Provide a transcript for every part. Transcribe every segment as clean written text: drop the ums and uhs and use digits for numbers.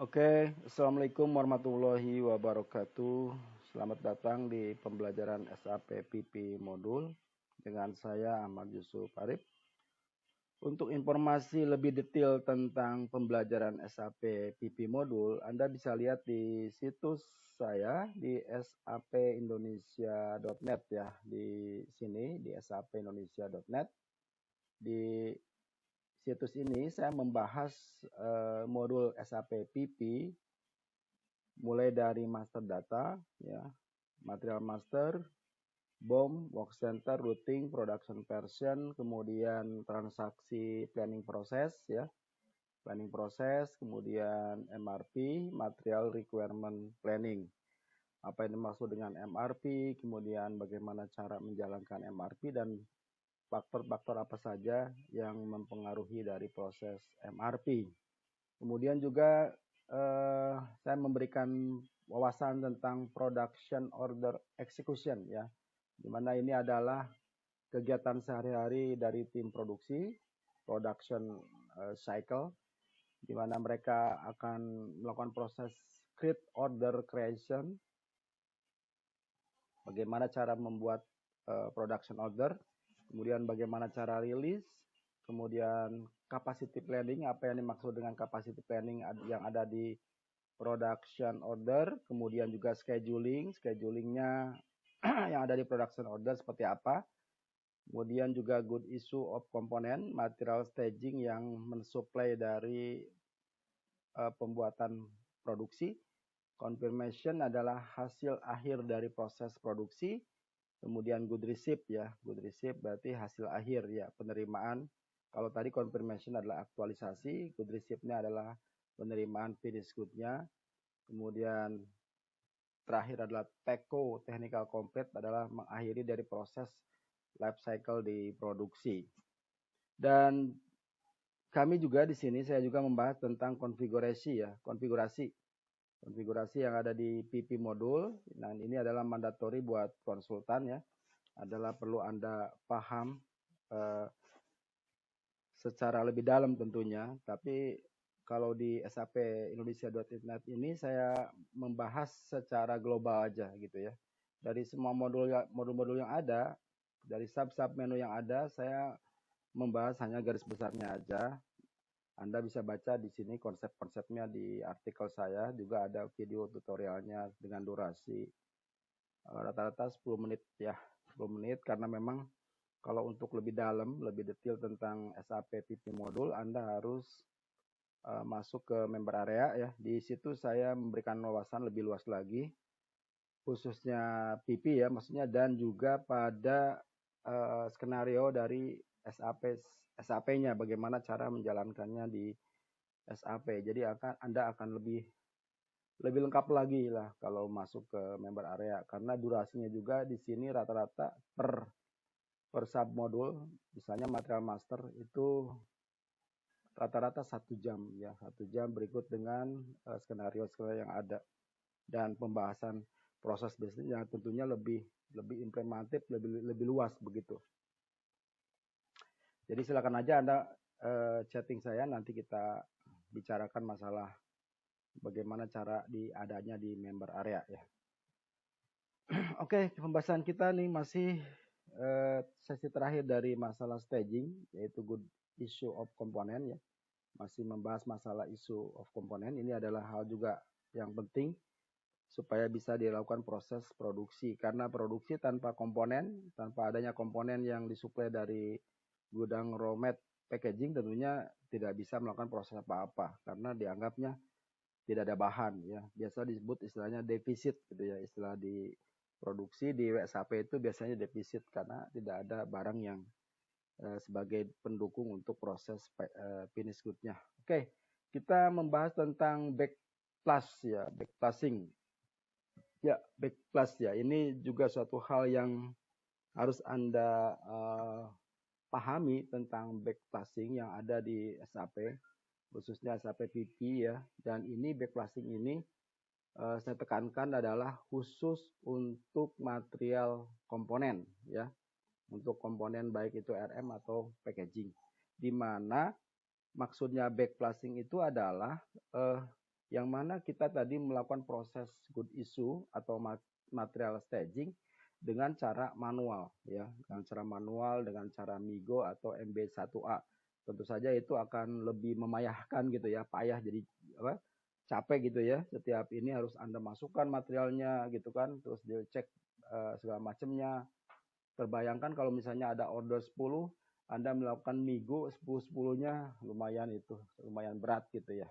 Oke, Assalamualaikum warahmatullahi wabarakatuh. Selamat datang di pembelajaran SAP PP Modul dengan saya Ahmad Yusuf Arif. Untuk informasi lebih detail tentang pembelajaran SAP PP Modul, Anda bisa lihat di situs saya di sapindonesia.net ya. Di sini di sapindonesia.net. Di situs ini saya membahas modul SAP PP mulai dari master data, ya, material master, BOM, work center, routing, production version, kemudian transaksi planning proses, ya, planning proses, kemudian MRP, material requirement planning. Apa yang dimaksud dengan MRP, kemudian bagaimana cara menjalankan MRP, dan faktor-faktor apa saja yang mempengaruhi dari proses MRP. Kemudian juga saya memberikan wawasan tentang production order execution ya, di mana ini adalah kegiatan sehari-hari dari tim produksi, production cycle, di mana mereka akan melakukan proses create order creation, bagaimana cara membuat production order, kemudian bagaimana cara rilis, kemudian capacity planning, apa yang dimaksud dengan capacity planning yang ada di production order, kemudian juga schedulingnya yang ada di production order seperti apa, kemudian juga good issue of component, material staging yang mensuplai dari pembuatan produksi, confirmation adalah hasil akhir dari proses produksi, kemudian good receipt ya, good receipt berarti hasil akhir ya, penerimaan. Kalau tadi confirmation adalah aktualisasi, good receipt-nya adalah penerimaan finish good-nya. Kemudian terakhir adalah TECO, technical complete, adalah mengakhiri dari proses life cycle di produksi. Dan kami juga di sini saya juga membahas tentang konfigurasi ya, konfigurasi yang ada di PP modul. Nah, ini adalah mandatori buat konsultan ya. Adalah perlu Anda paham secara lebih dalam tentunya, tapi kalau di SAP Indonesia.net ini saya membahas secara global aja gitu ya. Dari semua modul-modul yang ada, dari sub-sub menu yang ada, saya membahas hanya garis besarnya aja. Anda bisa baca di sini konsep-konsepnya di artikel saya, juga ada video tutorialnya dengan durasi rata-rata 10 menit ya, 10 menit, karena memang kalau untuk lebih dalam, lebih detail tentang SAP PP modul, Anda harus masuk ke member area ya. Di situ saya memberikan wawasan lebih luas lagi, khususnya PP ya, maksudnya, dan juga pada skenario dari SAP-nya, bagaimana cara menjalankannya di SAP. Jadi Anda akan lebih lengkap lagi lah kalau masuk ke member area, karena durasinya juga di sini rata-rata per sub modul, misalnya material master itu rata-rata 1 jam ya, 1 jam, berikut dengan skenario yang ada dan pembahasan proses bisnis yang tentunya lebih implementatif, lebih luas begitu. Jadi silakan aja Anda chatting saya, nanti kita bicarakan masalah bagaimana cara adanya di member area ya. Oke, pembahasan kita nih masih sesi terakhir dari masalah staging, yaitu good issue of component ya. Masih membahas masalah issue of component. Ini adalah hal juga yang penting supaya bisa dilakukan proses produksi, karena produksi tanpa komponen, tanpa adanya komponen yang disuplai dari gudang raw mat packaging, tentunya tidak bisa melakukan proses apa-apa karena dianggapnya tidak ada bahan ya. Biasa disebut istilahnya defisit gitu ya, istilah di produksi di WSAP itu biasanya defisit karena tidak ada barang yang sebagai pendukung untuk proses finish good-nya. Oke, kita membahas tentang backplus ya, backplusing. Ya, backplus ya, ini juga suatu hal yang harus Anda pahami tentang backplusing yang ada di SAP, khususnya SAP PP ya. Dan ini backplusing ini saya tekankan adalah khusus untuk material komponen ya, untuk komponen baik itu RM atau packaging, di mana maksudnya backplusing itu adalah yang yang mana kita tadi melakukan proses good issue atau material staging dengan cara manual ya, dengan cara manual, dengan cara MIGO atau MB1A. Tentu saja itu akan lebih memayahkan gitu ya, payah, jadi capek gitu ya. Setiap ini harus Anda masukkan materialnya gitu kan, terus dicek segala macamnya. Terbayangkan kalau misalnya ada order 10, Anda melakukan MIGO 10-10-nya, lumayan berat gitu ya.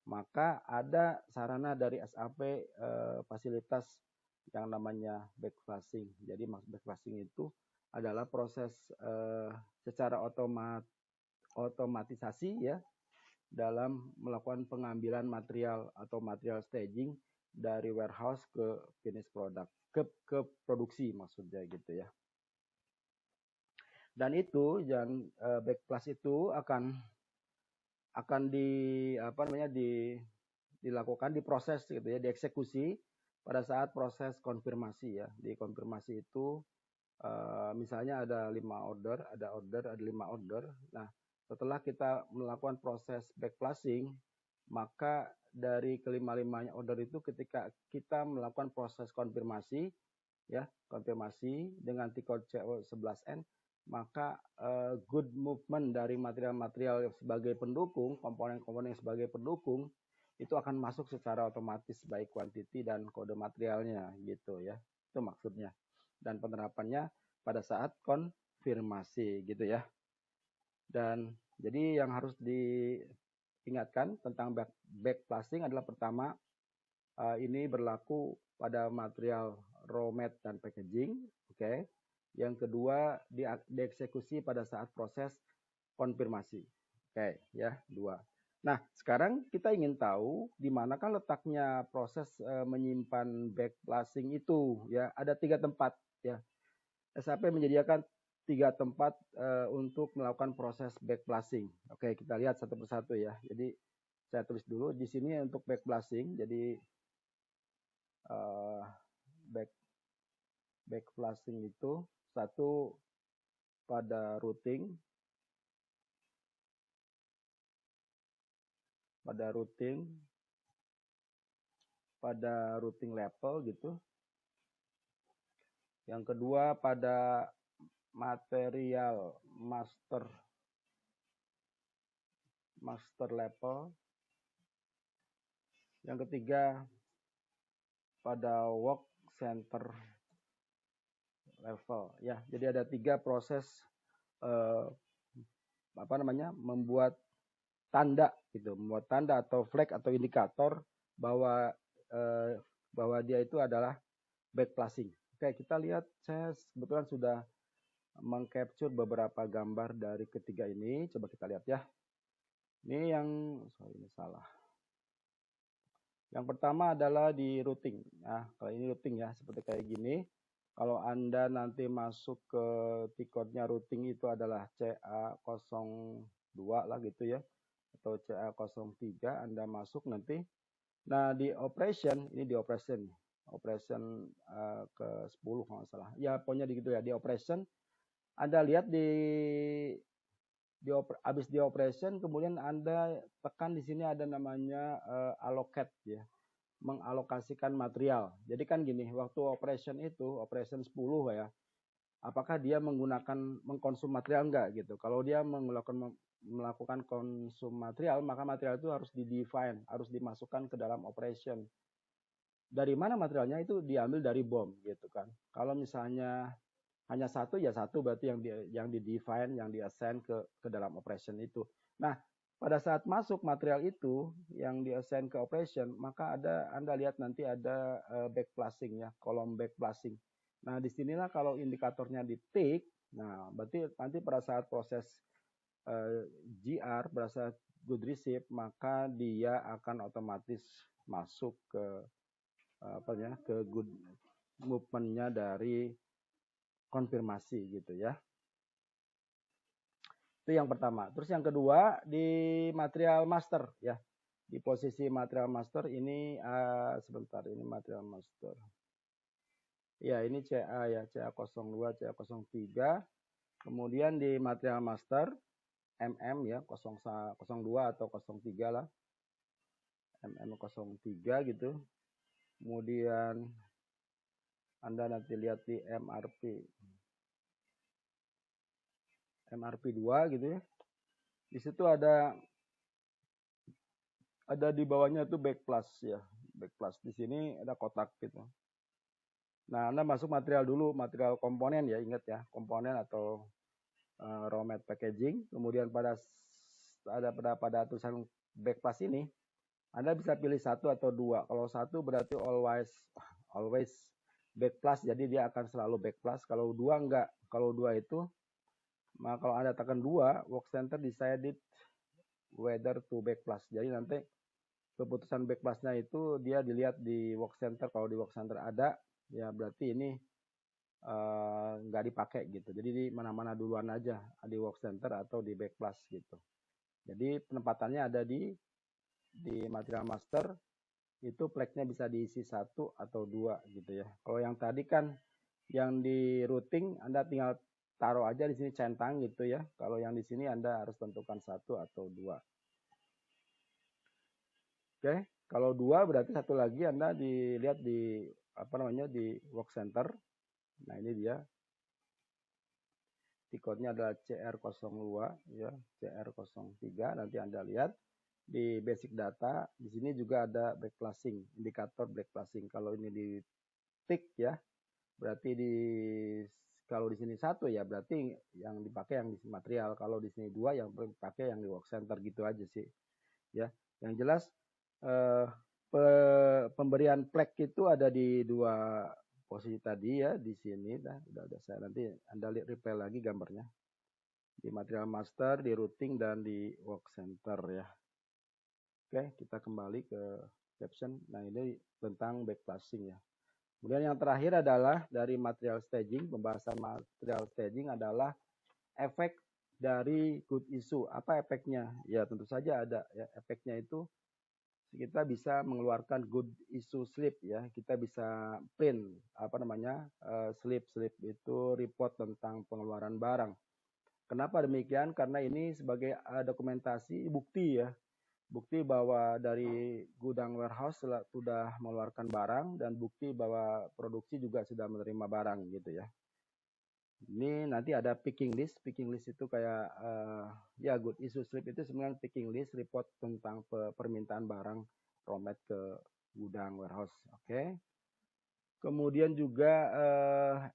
Maka ada sarana dari SAP fasilitas yang namanya backflashing. Jadi backflashing itu adalah proses secara otomatisasi ya dalam melakukan pengambilan material atau material staging dari warehouse ke finish product, ke produksi maksudnya gitu ya. Dan itu yang backflash itu akan dilakukan, diproses gitu ya, dieksekusi pada saat proses konfirmasi ya. Di konfirmasi itu misalnya ada 5 order, ada 5 order. Nah, setelah kita melakukan proses backflashing, maka dari kelima-limanya order itu ketika kita melakukan proses konfirmasi ya, konfirmasi dengan T-code CO11N, maka good movement dari material-material sebagai pendukung, komponen-komponen sebagai pendukung itu akan masuk secara otomatis baik kuantiti dan kode materialnya gitu ya. Itu maksudnya. Dan penerapannya pada saat konfirmasi gitu ya. Dan jadi yang harus diingatkan tentang backflashing adalah pertama, ini berlaku pada material raw mat dan packaging, oke. Yang kedua, dieksekusi pada saat proses konfirmasi. Oke, ya, 2. Nah, sekarang kita ingin tahu di manakah letaknya proses menyimpan backflashing itu ya. Ada 3 tempat ya. SAP menyediakan 3 tempat untuk melakukan proses backflashing. Oke, kita lihat satu persatu ya. Jadi saya tulis dulu di sini untuk backflashing. Jadi backflashing itu satu pada routing, pada routing level gitu. Yang kedua pada material master level. Yang ketiga pada work center level ya. Jadi ada 3 proses membuat tanda gitu, membuat tanda atau flag atau indikator bahwa dia itu adalah backflashing. Oke, kita lihat, saya kebetulan sudah mengcapture beberapa gambar dari ketiga ini. Coba kita lihat ya. Ini ini salah. Yang pertama adalah di routing. Nah, kalau ini routing ya, seperti kayak gini. Kalau Anda nanti masuk ke T-code-nya routing itu adalah CA02 lah gitu ya. Atau CA03, Anda masuk nanti. Nah, di operation, ini di operation ke 10 kalau nggak salah. Ya, pokoknya gitu ya, di operation. Anda lihat habis di operation, kemudian Anda tekan di sini ada namanya allocate ya, mengalokasikan material. Jadi kan gini, waktu operation 10 ya, apakah dia mengkonsum material enggak gitu. Kalau dia melakukan konsum material, maka material itu harus di-define, harus dimasukkan ke dalam operation. Dari mana materialnya? Itu diambil dari BOM gitu kan. Kalau misalnya hanya satu, ya satu berarti yang di-define, yang di-assign ke dalam operation itu. Nah, pada saat masuk material itu yang di-assign ke operation, maka Anda lihat nanti ada backflashing ya, kolom backflashing. Nah, disinilah kalau indikatornya di-tick, nah berarti nanti pada saat proses GR, pada saat good receive, maka dia akan otomatis masuk ke good movement-nya dari konfirmasi gitu ya. Itu yang pertama. Terus yang kedua di material master ya. Di posisi material master ini sebentar, ini material master. Ya, ini CA ya, CA02, CA03. Kemudian di material master MM ya, 02 atau 03 lah. MM03 gitu. Kemudian Anda nanti lihat di MRP 2 gitu ya. Di situ ada di bawahnya itu back plus ya. Back plus di sini ada kotak gitu. Nah, Anda masuk material dulu, material komponen ya, ingat ya, komponen atau raw mat packaging. Kemudian pada tulisan back plus ini, Anda bisa pilih satu atau dua. Kalau satu berarti always back plus, jadi dia akan selalu back plus. Kalau dua enggak. Kalau dua itu, maka kalau Anda tekan dua, work center decided whether to back plus. Jadi nanti keputusan back plusnya itu dia dilihat di work center. Kalau di work center ada, ya berarti ini nggak dipakai gitu. Jadi di mana-mana duluan aja, di work center atau di back plus gitu. Jadi penempatannya ada di material master, itu pleknya bisa diisi satu atau dua gitu ya. Kalau yang tadi kan yang di routing Anda tinggal taruh aja di sini centang gitu ya. Kalau yang di sini Anda harus tentukan satu atau dua. Oke, kalau dua berarti satu lagi Anda dilihat di di work center. Nah, ini dia. Tiketnya adalah CR02 ya, CR03. Nanti Anda lihat di basic data, di sini juga ada backplacing, indikator backplacing. Kalau ini di tick ya, berarti kalau di sini satu ya berarti yang dipakai yang di material. Kalau di sini dua yang dipakai yang di work center, gitu aja sih. Ya, yang jelas pemberian plek itu ada di dua posisi tadi ya, di sini udah saya nanti Anda lihat replay lagi gambarnya di material master, di routing dan di work center ya. Oke, kita kembali ke caption. Nah, ini tentang backplacing ya. Kemudian yang terakhir adalah dari material staging. Pembahasan material staging adalah efek dari good issue. Apa efeknya? Ya tentu saja ada ya, efeknya itu kita bisa mengeluarkan good issue slip ya. Kita bisa print slip itu report tentang pengeluaran barang. Kenapa demikian? Karena ini sebagai dokumentasi bukti ya. Bukti bahwa dari gudang warehouse sudah mengeluarkan barang dan bukti bahwa produksi juga sudah menerima barang gitu ya. Ini nanti ada picking list. Picking list itu kayak ya good issue slip itu sebenarnya picking list report tentang permintaan barang raw mat ke gudang warehouse. Oke. Kemudian juga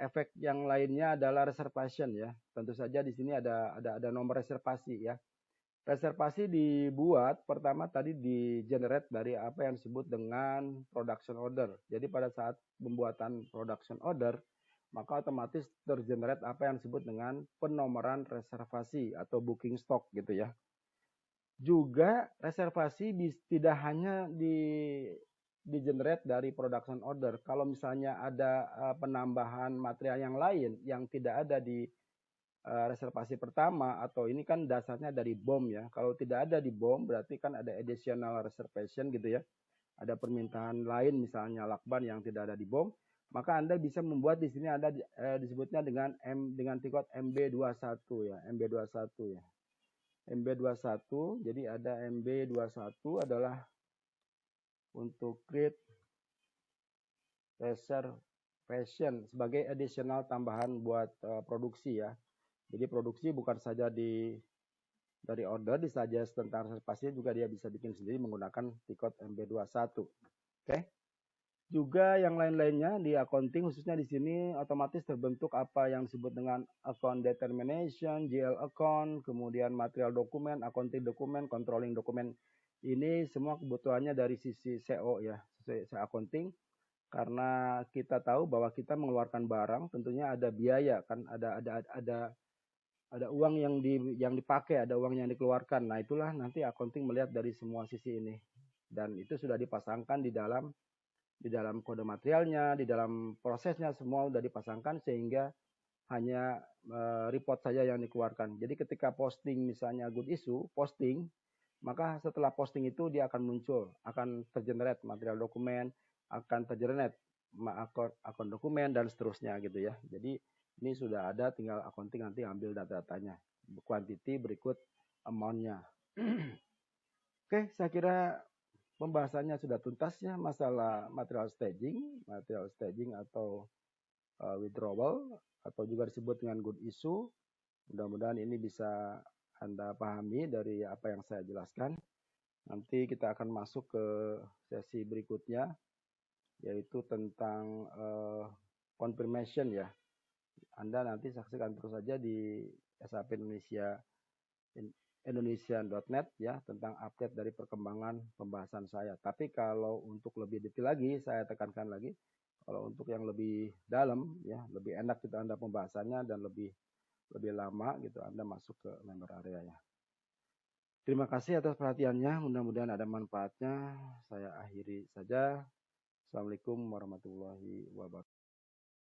efek yang lainnya adalah reservation ya. Tentu saja di sini ada nomor reservasi ya. Reservasi dibuat pertama tadi di generate dari apa yang disebut dengan production order. Jadi pada saat pembuatan production order, maka otomatis tergenerate apa yang disebut dengan penomoran reservasi atau booking stock gitu ya. Juga reservasi tidak hanya di generate dari production order. Kalau misalnya ada penambahan material yang lain yang tidak ada di reservasi pertama, atau ini kan dasarnya dari BOM ya. Kalau tidak ada di BOM berarti kan ada additional reservation gitu ya. Ada permintaan lain misalnya lakban yang tidak ada di BOM, maka Anda bisa membuat di sini ada disebutnya dengan tiket MB21 ya, MB21 ya. MB21, jadi ada MB21 adalah untuk create reservation sebagai additional tambahan buat produksi ya. Jadi produksi bukan saja dari order, disuggest tentang reservasi juga dia bisa bikin sendiri menggunakan tiket MB21. Oke. Juga yang lain-lainnya di accounting khususnya di sini otomatis terbentuk apa yang disebut dengan account determination, GL account, kemudian material dokumen, accounting dokumen, controlling dokumen. Ini semua kebutuhannya dari sisi CO ya, sisi accounting. Karena kita tahu bahwa kita mengeluarkan barang tentunya ada biaya kan, ada uang yang dipakai, ada uang yang dikeluarkan. Nah, itulah nanti accounting melihat dari semua sisi ini. Dan itu sudah dipasangkan di dalam kode materialnya, di dalam prosesnya semua sudah dipasangkan sehingga hanya report saja yang dikeluarkan. Jadi ketika posting misalnya good issue, posting, maka setelah posting itu dia akan muncul, akan tergenerate material dokumen, akan tergenerate akun dokumen dan seterusnya gitu ya. Jadi ini sudah ada, tinggal accounting nanti ambil data-datanya, quantity berikut amount-nya. Oke, saya kira pembahasannya sudah tuntasnya masalah material staging atau withdrawal atau juga disebut dengan good issue. Mudah-mudahan ini bisa Anda pahami dari apa yang saya jelaskan. Nanti kita akan masuk ke sesi berikutnya, yaitu tentang confirmation ya. Anda nanti saksikan terus saja di SAP Indonesia.net ya, tentang update dari perkembangan pembahasan saya. Tapi kalau untuk lebih detail lagi, saya tekankan lagi, kalau untuk yang lebih dalam ya, lebih enak kita Anda pembahasannya dan lebih lama gitu, Anda masuk ke member area ya. Terima kasih atas perhatiannya, mudah-mudahan ada manfaatnya. Saya akhiri saja. Assalamualaikum warahmatullahi wabarakatuh.